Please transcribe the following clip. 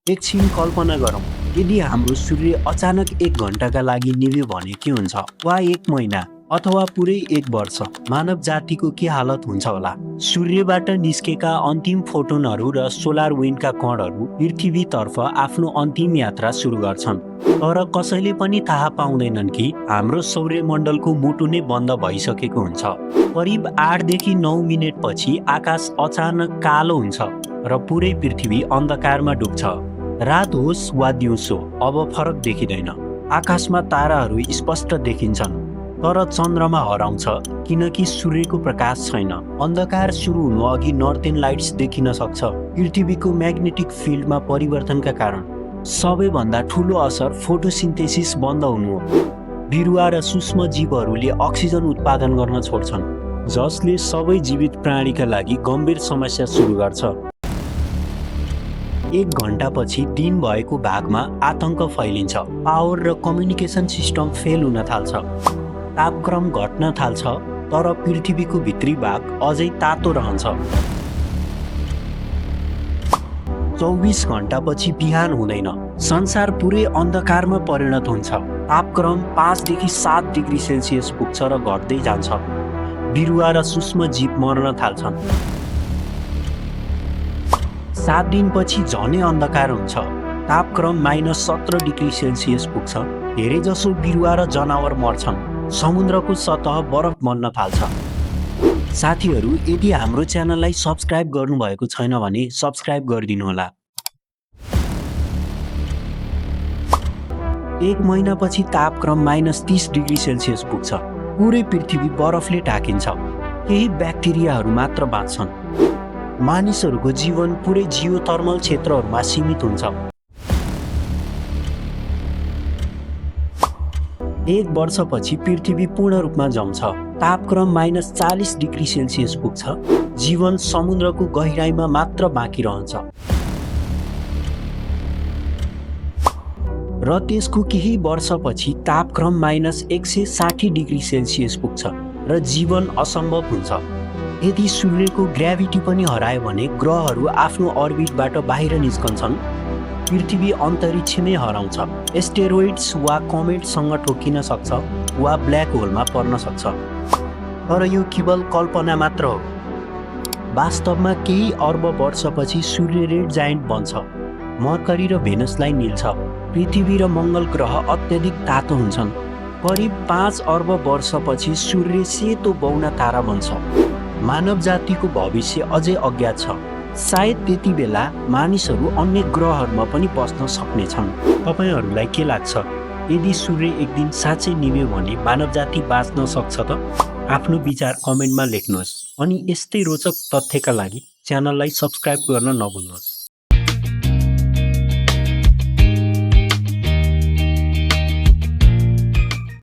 एकछिन कल्पना गरौँ, यदि हाम्रो सूर्य अचानक 1 घण्टाका लागि निभ्यो भने के हुन्छ? वा 1 महिना अथवा पुरै 1 वर्ष, मानव जातिको के हालत हुन्छ होला? सूर्यबाट निस्केका अन्तिम फोटोनहरू र सोलर विन्डका कणहरू पृथ्वीतर्फ आफ्नो अन्तिम यात्रा सुरु गर्छन्। तर कसैले पनि थाहा पाउँदैनन् कि हाम्रो सौर्यमण्डलको मुटु नै बन्द भइसकेको हुन्छ। करिब 8 देखि 9 मिनेटपछि आकाश अचानक कालो हुन्छ र पुरै पृथ्वी अन्धकारमा डुब्छ। रात होस् वा दिउँसो, अब फरक देखिँदैन। आकाशमा ताराहरू स्पष्ट देखिन्छन्, तर चन्द्रमा हराउँछ किनकि सूर्यको प्रकाश छैन। अन्धकार सुरु हुनु अघि नर्थर्न लाइट्स देखिन सक्छ। पृथ्वीको म्याग्नेटिक फिल्डमा परिवर्तनका कारण सबैभन्दा ठूलो असर फोटोसिन्थेसिस बन्द हुनु हो। बिरुवा र सूक्ष्म जीवहरूले अक्सिजन उत्पादन गर्न छोड्छन्, जसले सबै जीवित प्राणीका लागि गम्भीर समस्या सुरु गर्छ। 1 घण्टापछि दिन भएको भागमा आतंक फैलिन्छ। पावर र कम्युनिकेसन सिस्टम फेल हुन थाल्छ। तापक्रम घट्न थाल्छ, तर पृथ्वीको भित्री भाग अझै तातो रहन्छ। 24 घण्टापछि बिहान हुँदैन। संसार पुरै अन्धकारमा परिणत हुन्छ। तापक्रम 5 देखि 7 डिग्री सेल्सियस पुग्छ र घट्दै जान्छ। बिरुवा र सूक्ष्म जीव मर्न थाल्छन्। 7 दिनपछि झनै अन्धकार हुन्छ। तापक्रम -17 डिग्री सेल्सियस पुग्छ। धेरैजसो बिरुवा र जनावर मर्छन्। समुद्रको सतह बरफ बन्न थाल्छ। साथीहरू, यदि हाम्रो च्यानललाई सब्स्क्राइब गर्नुभएको छैन भने सब्स्क्राइब गरिदिनुहोला। 1 महिनापछि तापक्रम -30 डिग्री सेल्सियस पुग्छ। पुरै पृथ्वी बरफले ढाकिन्छ। केही ब्याक्टेरियाहरू मात्र बाँच्छन्। मानिसहरूको जीवन पुरै जियोथर्मल क्षेत्रहरूमा सीमित हुन्छ। 1 वर्षपछि पृथ्वी पूर्ण रूपमा जम्छ। तापक्रम -40 डिग्री सेल्सियस पुग्छ। जीवन समुद्रको गहिराइमा मात्र बाँकी रहन्छ। र त्यसको केही वर्षपछि तापक्रम -160 डिग्री सेल्सियस पुग्छ र जीवन असम्भव हुन्छ। यदि सूर्यको ग्राभिटी पनि हरायो भने ग्रहहरू आफ्नो अर्बिटबाट बाहिर निस्कन्छन्। पृथ्वी अन्तरिक्षमै हराउँछ। एस्टेरोइड्स वा कमेटसँग ठोकिन सक्छ वा ब्ल्याक होलमा पर्न सक्छ। तर यो केवल कल्पना मात्र हो। वास्तवमा केही अर्ब वर्षपछि सूर्य रेड जायन्ट बन्छ। मर्करी र भेनसलाई निल्छ। पृथ्वी र मङ्गल ग्रह अत्यधिक तातो हुन्छन्। करिब 5 अर्ब वर्षपछि सूर्य सेतो बौना तारा बन्छ। मानव जातिको भविष्य अझै अज्ञात छ। सायद त्यति बेला मानिसहरू अन्य ग्रहहरूमा पनि बस्न सक्नेछन्। तपाईहरूलाई के लाग्छ? यदि सूर्य एक दिन साँच्चै निभ्यो भने मानव जाति बाँच्न सक्छ त? आफ्नो विचार कमेन्टमा लेख्नुहोस्। अनि यस्तै रोचक तथ्यका लागि च्यानललाई सब्स्क्राइब गर्न नभुल्नुहोस्।